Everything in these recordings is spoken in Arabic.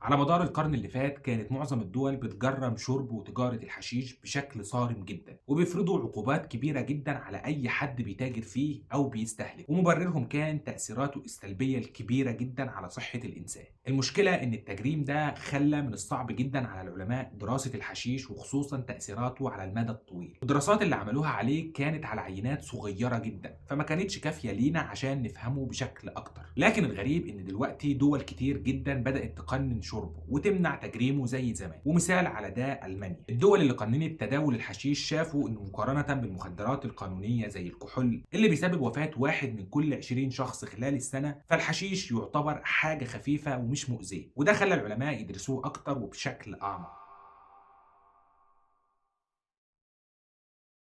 على مدار القرن اللي فات كانت معظم الدول بتجرم شرب وتجارة الحشيش بشكل صارم جدا، وبيفرضوا عقوبات كبيرة جدا على أي حد بيتاجر فيه أو بيستهلك، ومبررهم كان تأثيراته السلبية الكبيرة جدا على صحة الإنسان. المشكلة إن التجريم ده خلى من الصعب جدا على العلماء دراسة الحشيش وخصوصا تأثيراته على المدى الطويل. الدراسات اللي عملوها عليه كانت على عينات صغيرة جدا، فما كانتش كافية لينا عشان نفهمه بشكل أكتر. لكن الغريب إن دلوقتي دول كتير جدا بدأت تقنن شربه وتمنع تجريمه زي زمان، ومثال على ده ألمانيا. الدول اللي قننت تداول الحشيش شافوا إنه مقارنة بالمخدرات القانونية زي الكحول اللي بيسبب وفاة واحد من كل 20 شخص خلال السنة، فالحشيش يعتبر حاجة خفيفة ومش مؤذية، وده خلى العلماء يدرسوه أكتر وبشكل أعمق.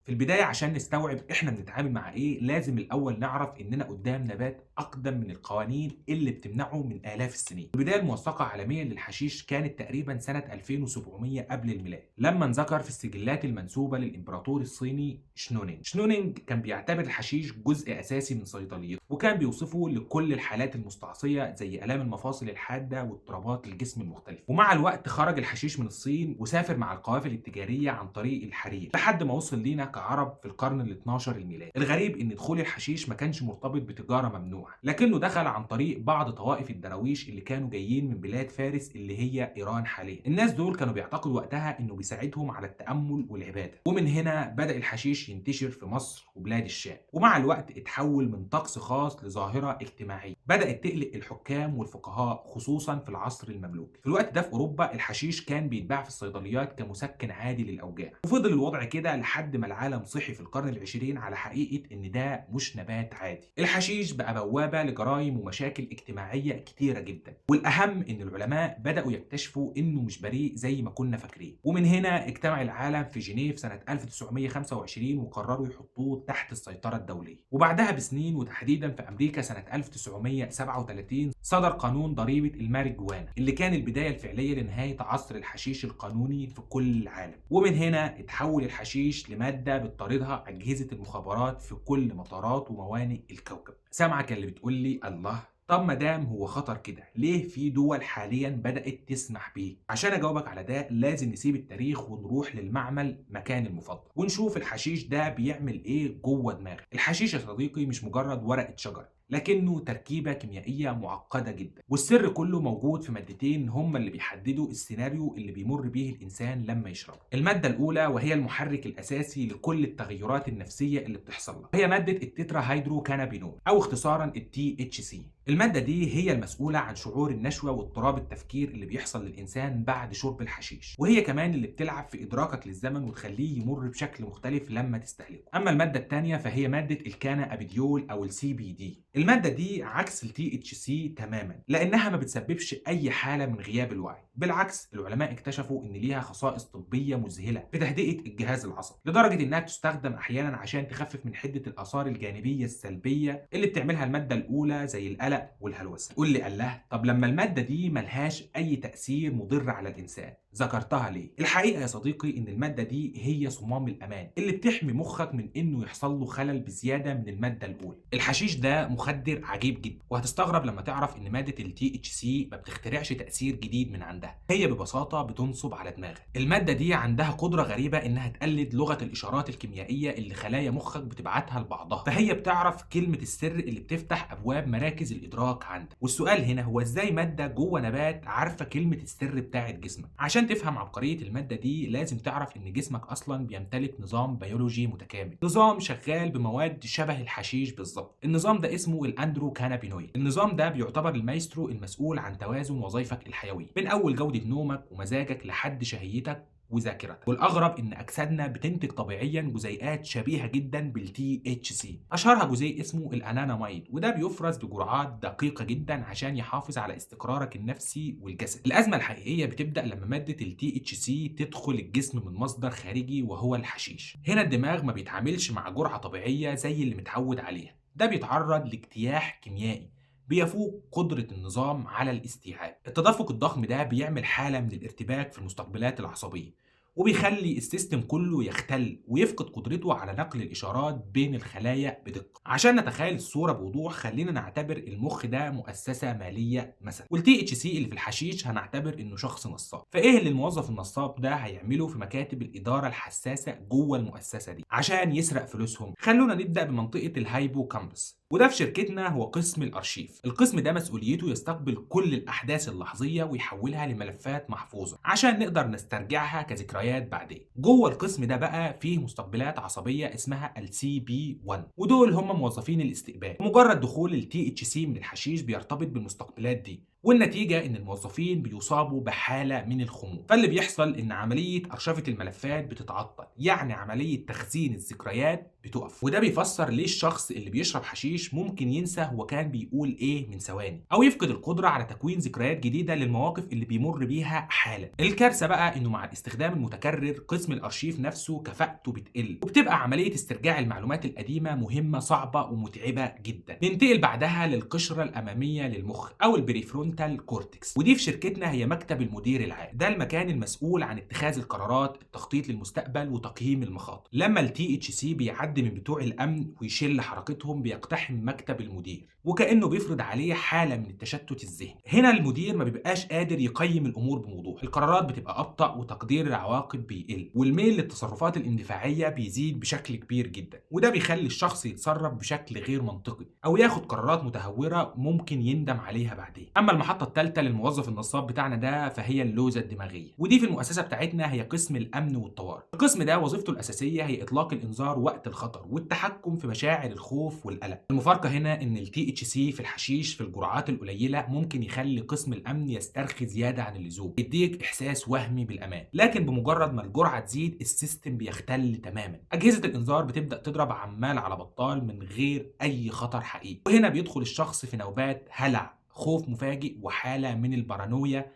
في البداية عشان نستوعب إحنا بنتعامل مع إيه، لازم الأول نعرف إننا قدام نبات أقدم من القوانين اللي بتمنعه من آلاف السنين. البداية الموثقة عالميا للحشيش كانت تقريبا سنة 2700 قبل الميلاد، لما انذكر في السجلات المنسوبة للإمبراطور الصيني شنونينج. شنونينج كان بيعتبر الحشيش جزء أساسي من صيدليته، وكان بيوصفه لكل الحالات المستعصية زي آلام المفاصل الحادة واضطرابات الجسم المختلفة. ومع الوقت خرج الحشيش من الصين وسافر مع القوافل التجارية عن طريق الحرير لحد ما وصل لينا كعرب في القرن ال 12 الميلادي. الغريب ان دخول الحشيش ما كانش مرتبط بتجاره ممنوعه، لكنه دخل عن طريق بعض طوائف الدراويش اللي كانوا جايين من بلاد فارس اللي هي ايران حاليا. الناس دول كانوا بيعتقدوا وقتها انه بيساعدهم على التامل والعباده، ومن هنا بدا الحشيش ينتشر في مصر وبلاد الشام. ومع الوقت اتحول من طقس خاص لظاهره اجتماعيه بدات تقلق الحكام والفقهاء خصوصا في العصر المملوكي. في الوقت ده في اوروبا الحشيش كان بيتباع في الصيدليات كمسكن عادي للاوجاع، وفضل الوضع كده لحد ما العالم صحي في القرن العشرين على حقيقة إن ده مش نبات عادي. الحشيش بقى بوابة لجرائم ومشاكل اجتماعية كتيرة جدا، والأهم إن العلماء بدأوا يكتشفوا إنه مش بريء زي ما كنا فاكرين. ومن هنا اجتمع العالم في جنيف سنة 1925 وقرروا يحطوه تحت السيطرة الدولية. وبعدها بسنين وتحديدا في أمريكا سنة 1937 صدر قانون ضريبة الماريجوانا اللي كان البداية الفعلية لنهاية عصر الحشيش القانوني في كل العالم. ومن هنا اتحول الحشيش لمادة بتطاردها أجهزة المخابرات في كل مطارات وموانئ الكوكب. سامعك اللي بتقول لي الله، طب ما دام هو خطر كده ليه في دول حاليا بدأت تسمح بيه؟ عشان اجاوبك على ده لازم نسيب التاريخ ونروح للمعمل مكان المفضل ونشوف الحشيش ده بيعمل ايه جوه دماغك. الحشيش يا صديقي مش مجرد ورقة شجر، لكنه تركيبة كيميائية معقدة جدا، والسر كله موجود في مادتين هما اللي بيحددوا السيناريو اللي بيمر بيه الإنسان لما يشربه. المادة الأولى وهي المحرك الأساسي لكل التغيرات النفسية اللي بتحصل له هي مادة التترا هيدرو كانابينول أو اختصارا التي اتش سي. المادة دي هي المسؤولة عن شعور النشوة واضطراب التفكير اللي بيحصل للإنسان بعد شرب الحشيش، وهي كمان اللي بتلعب في إدراكك للزمن وتخليه يمر بشكل مختلف لما تستهلكه. أما المادة الثانية فهي مادة الكانا أبيديول أو السي بي دي. المادة دي عكس التي اتش سي تماما، لأنها ما بتسببش أي حالة من غياب الوعي. بالعكس العلماء اكتشفوا إن ليها خصائص طبية مذهلة في تهدئة الجهاز العصبي، لدرجة إنها تستخدم أحيانا عشان تخفف من حدة الآثار الجانبية السلبية اللي بتعملها المادة الأولى زي القلق والهلوسة. قول لي الله، طب لما المادة دي ملهاش أي تأثير مضر على الإنسان ذكرتها ليه؟ الحقيقة يا صديقي إن المادة دي هي صمام الأمان اللي بتحمي مخك من إنه يحصل له خلل بزيادة من المادة الأولى. الحشيش ده مخدر عجيب جدا، وهتستغرب لما تعرف إن مادة التي اتش سي ما بتخترعش تأثير جديد من عندها، هي ببساطة بتنصب على دماغك. المادة دي عندها قدرة غريبة إنها تقلد لغة الإشارات الكيميائية اللي خلايا مخك بتبعتها لبعضها، فهي بتعرف كلمة السر اللي بتفتح أبواب مراكز الإدراك عندك. والسؤال هنا هو إزاي مادة جوه نبات عارفة كلمة السر بتاعت جسمك؟ عشان تفهم عبقرية المادة دي لازم تعرف إن جسمك أصلا بيمتلك نظام بيولوجي متكامل، نظام شغال بمواد شبه الحشيش بالظبط. النظام ده اسمه الاندروكانابينويد. النظام ده بيعتبر المايسترو المسؤول عن توازن وظائفك الحيوية، من أول جودة نومك ومزاجك لحد شهيتك وذاكرتك. والاغرب ان اجسادنا بتنتج طبيعيا جزيئات شبيهه جدا بالتي اتش سي، اشهرها جزيء اسمه الاناناميد، وده بيفرز بجرعات دقيقه جدا عشان يحافظ على استقرارك النفسي والجسد. الازمه الحقيقيه بتبدا لما ماده التي اتش سي تدخل الجسم من مصدر خارجي وهو الحشيش. هنا الدماغ ما بيتعاملش مع جرعه طبيعيه زي اللي متعود عليها، ده بيتعرض لاجتياح كيميائي بيفوق قدرة النظام على الاستيعاب. التدفق الضخم ده بيعمل حالة من الارتباك في المستقبلات العصبية، وبيخلي السيستم كله يختل ويفقد قدرته على نقل الإشارات بين الخلايا بدقة. عشان نتخيل الصورة بوضوح خلينا نعتبر المخ ده مؤسسة مالية مثلا، والتي اتش سي اللي في الحشيش هنعتبر انه شخص نصاب. فايه اللي الموظف النصاب ده هيعمله في مكاتب الإدارة الحساسة جوه المؤسسة دي عشان يسرق فلوسهم؟ خلونا نبدأ بمنطقة الهايبوكامبس، وده في شركتنا هو قسم الارشيف. القسم ده مسؤوليته يستقبل كل الاحداث اللحظيه ويحولها لملفات محفوظه عشان نقدر نسترجعها كذكريات بعدين. جوه القسم ده بقى فيه مستقبلات عصبيه اسمها السي بي 1، ودول هم موظفين الاستقبال. مجرد دخول التي اتش سي من الحشيش بيرتبط بالمستقبلات دي، والنتيجة إن الموظفين بيصابوا بحالة من الخمول. فاللي بيحصل إن عملية أرشفة الملفات بتتعطل، يعني عملية تخزين الذكريات بتقف. وده بيفسر ليه الشخص اللي بيشرب حشيش ممكن ينسى هو كان بيقول إيه من ثواني، أو يفقد القدرة على تكوين ذكريات جديدة للمواقف اللي بيمر بيها حالا. الكارثة بقى إنه مع الاستخدام المتكرر قسم الأرشيف نفسه كفاءته بتقل، وبتبقى عملية استرجاع المعلومات القديمة مهمة صعبة ومتعبة جدا. ننتقل بعدها للقشرة الأمامية للمخ أو البريفرونتال كورتكس، ودي في شركتنا هي مكتب المدير العام. ده المكان المسؤول عن اتخاذ القرارات، التخطيط للمستقبل، وتقييم المخاطر. لما التي اتش سي بيعدي من بتوع الامن ويشل حركتهم بيقتحم مكتب المدير، وكانه بيفرض عليه حاله من التشتت الذهني. هنا المدير ما بيبقاش قادر يقيم الامور بوضوح، القرارات بتبقى ابطا وتقدير العواقب بيقل، والميل للتصرفات الاندفاعيه بيزيد بشكل كبير جدا. وده بيخلي الشخص يتصرف بشكل غير منطقي او ياخد قرارات متهوره ممكن يندم عليها بعدين. اما المحطه الثالثه للموظف النصاب بتاعنا ده فهي اللوزه الدماغيه، ودي في المؤسسه بتاعتنا هي قسم الامن والطوارئ. القسم ده وظيفته الاساسيه هي اطلاق الانذار وقت الخطر والتحكم في مشاعر الخوف والقلق. المفارقه هنا ان التي اتش سي في الحشيش في الجرعات القليله ممكن يخلي قسم الامن يسترخي زياده عن اللزوم، يديك احساس وهمي بالامان، لكن بمجرد ما الجرعه تزيد السيستم بيختل تماما. اجهزه الانذار بتبدا تضرب عمال على بطال من غير اي خطر حقيقي، وهنا بيدخل الشخص في نوبات هلع، خوف مفاجئ، وحالة من البارانويا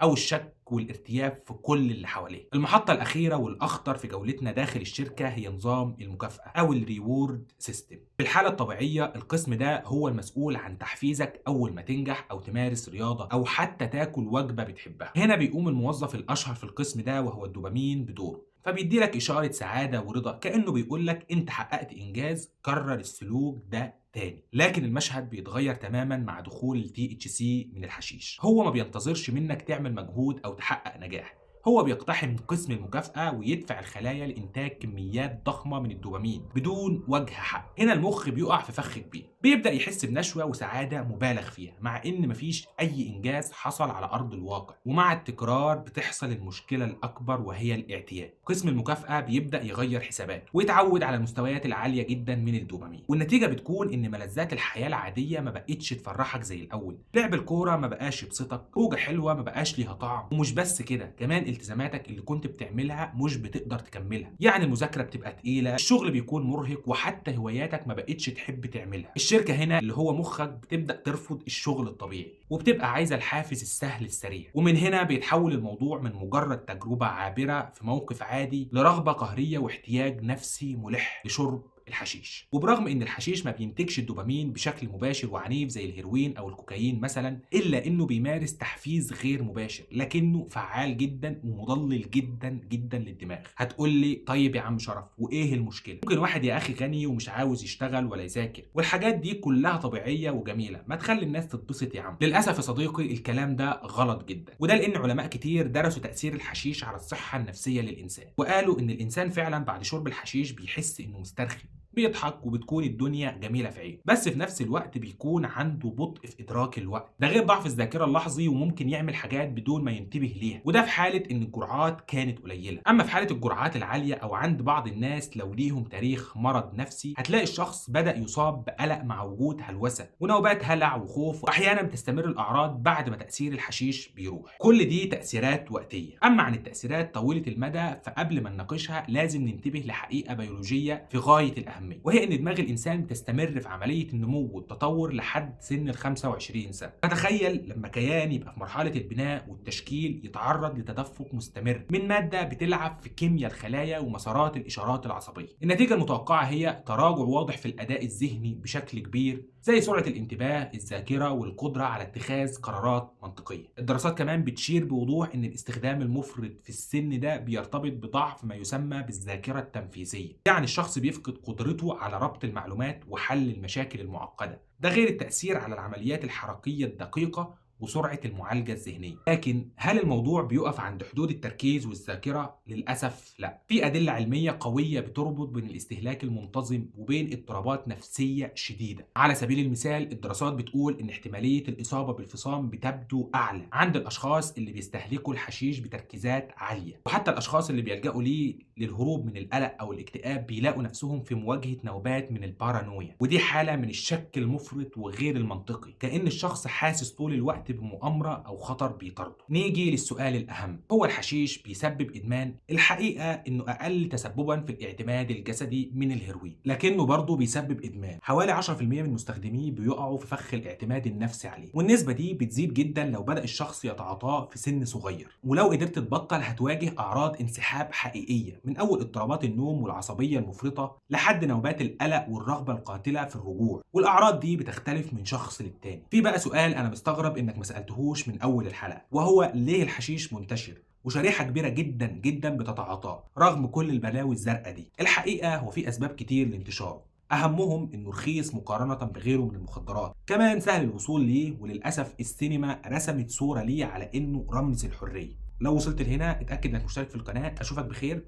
أو الشك والارتياب في كل اللي حواليه. المحطة الأخيرة والأخطر في جولتنا داخل الشركة هي نظام المكافأة أو الريورد سيستم. في الحالة الطبيعية القسم ده هو المسؤول عن تحفيزك أول ما تنجح أو تمارس رياضة أو حتى تاكل وجبة بتحبها. هنا بيقوم الموظف الأشهر في القسم ده وهو الدوبامين بدوره، فبيدي لك إشارة سعادة ورضا كأنه بيقول لك أنت حققت إنجاز، كرر السلوك ده تاني. لكن المشهد بيتغير تماما مع دخول التي اتش سي من الحشيش. هو ما بينتظرش منك تعمل مجهود او تحقق نجاح، هو بيقتحم قسم المكافأة ويدفع الخلايا لإنتاج كميات ضخمة من الدوبامين بدون وجه حق. هنا المخ بيقع في فخ كبير، بيبدأ يحس بنشوة وسعادة مبالغ فيها مع إن مفيش أي إنجاز حصل على أرض الواقع. ومع التكرار بتحصل المشكلة الأكبر وهي الاعتياد. قسم المكافأة بيبدأ يغير حساباته ويتعود على المستويات العالية جدا من الدوبامين، والنتيجة بتكون إن ملذات الحياة العادية ما بقتش تفرحك زي الأول. لعب الكورة ما بقاش يبسطك، خروجة حلوة ما بقاش ليها طعم، ومش بس كده، كمان التزاماتك اللي كنت بتعملها مش بتقدر تكملها. يعني المذاكرة بتبقى تقيلة، الشغل بيكون مرهق، وحتى هواياتك ما بقتش تحب تعملها. الشركة هنا اللي هو مخك بتبدأ ترفض الشغل الطبيعي وبتبقى عايزة الحافز السهل السريع. ومن هنا بيتحول الموضوع من مجرد تجربة عابرة في موقف عادي لرغبة قهرية واحتياج نفسي ملح لشرب الحشيش. وبرغم ان الحشيش ما بينتجش الدوبامين بشكل مباشر وعنيف زي الهيروين او الكوكايين مثلا، الا انه بيمارس تحفيز غير مباشر لكنه فعال جدا ومضلل جدا جدا للدماغ. هتقول لي طيب يا عم شرف وايه المشكله؟ ممكن واحد يا اخي غني ومش عاوز يشتغل ولا يذاكر، والحاجات دي كلها طبيعيه وجميله، ما تخلي الناس تتبسط يا عم. للاسف يا صديقي الكلام ده غلط جدا، وده لان علماء كتير درسوا تاثير الحشيش على الصحه النفسيه للانسان، وقالوا ان الانسان فعلا بعد شرب الحشيش بيحس انه مسترخي، بيضحك، وبتكون الدنيا جميله في عينه، بس في نفس الوقت بيكون عنده بطء في ادراك الوقت، ده غير ضعف الذاكره اللحظي، وممكن يعمل حاجات بدون ما ينتبه ليها، وده في حاله ان الجرعات كانت قليله. اما في حاله الجرعات العاليه او عند بعض الناس لو ليهم تاريخ مرض نفسي، هتلاقي الشخص بدا يصاب بقلق مع وجود هلوسه ونوبات هلع وخوف، واحيانا بتستمر الاعراض بعد ما تاثير الحشيش بيروح. كل دي تاثيرات وقتيه. اما عن التاثيرات طويله المدى فقبل ما نناقشها لازم ننتبه لحقيقه بيولوجيه في غايه الاهميه، أهمية، وهي إن دماغ الإنسان بتستمر في عملية النمو والتطور لحد سن ال25 سنة. فتخيل لما كيان يبقى في مرحلة البناء والتشكيل يتعرض لتدفق مستمر من مادة بتلعب في كيمياء الخلايا ومسارات الإشارات العصبية. النتيجة المتوقعة هي تراجع واضح في الأداء الذهني بشكل كبير، زي سرعة الانتباه، الذاكرة، والقدرة على اتخاذ قرارات منطقية. الدراسات كمان بتشير بوضوح إن الاستخدام المفرط في السن ده بيرتبط بضعف ما يسمى بالذاكرة التنفيذية، يعني الشخص بيفقد قدرته على ربط المعلومات وحل المشاكل المعقدة، ده غير التأثير على العمليات الحركية الدقيقة وسرعة المعالجة الذهنية. لكن هل الموضوع بيقف عند حدود التركيز والذاكرة؟ للأسف لا، في أدلة علمية قوية بتربط بين الاستهلاك المنتظم وبين اضطرابات نفسية شديدة. على سبيل المثال، الدراسات بتقول إن احتمالية الإصابة بالفصام بتبدو أعلى عند الأشخاص اللي بيستهلكوا الحشيش بتركيزات عالية، وحتى الأشخاص اللي بيلجأوا ليه للهروب من القلق أو الاكتئاب بيلاقوا نفسهم في مواجهة نوبات من البارانويا، ودي حالة من الشك المفرط وغير المنطقي، كأن الشخص حاسس طول الوقت بمؤامرة أو خطر بيطارده. نيجي للسؤال الأهم، هو الحشيش بيسبب إدمان؟ الحقيقة إنه أقل تسببا في الاعتماد الجسدي من الهيروين، لكنه برضه بيسبب إدمان. حوالي 10% من مستخدميه بيقعوا في فخ الاعتماد النفسي عليه، والنسبة دي بتزيد جدا لو بدأ الشخص يتعاطاه في سن صغير. ولو قدرت تبطل هتواجه أعراض انسحاب حقيقية، من أول اضطرابات النوم والعصبية المفرطة لحد نوبات القلق والرغبة القاتلة في الرجوع، والأعراض دي بتختلف من شخص للتاني. في بقى سؤال أنا مستغرب إنك ما سألتهوش من أول الحلقة، وهو ليه الحشيش منتشر وشريحة كبيرة جدا جدا بتتعاطاه رغم كل البلاوي الزرقاء دي؟ الحقيقة هو في أسباب كتير لانتشاره، أهمهم إنه رخيص مقارنة بغيره من المخدرات، كمان سهل الوصول ليه، وللأسف السينما رسمت صورة ليه على إنه رمز الحرية. لو وصلت لهنا اتأكد إنك مشترك في القناة. أشوفك بخير،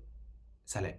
سلام.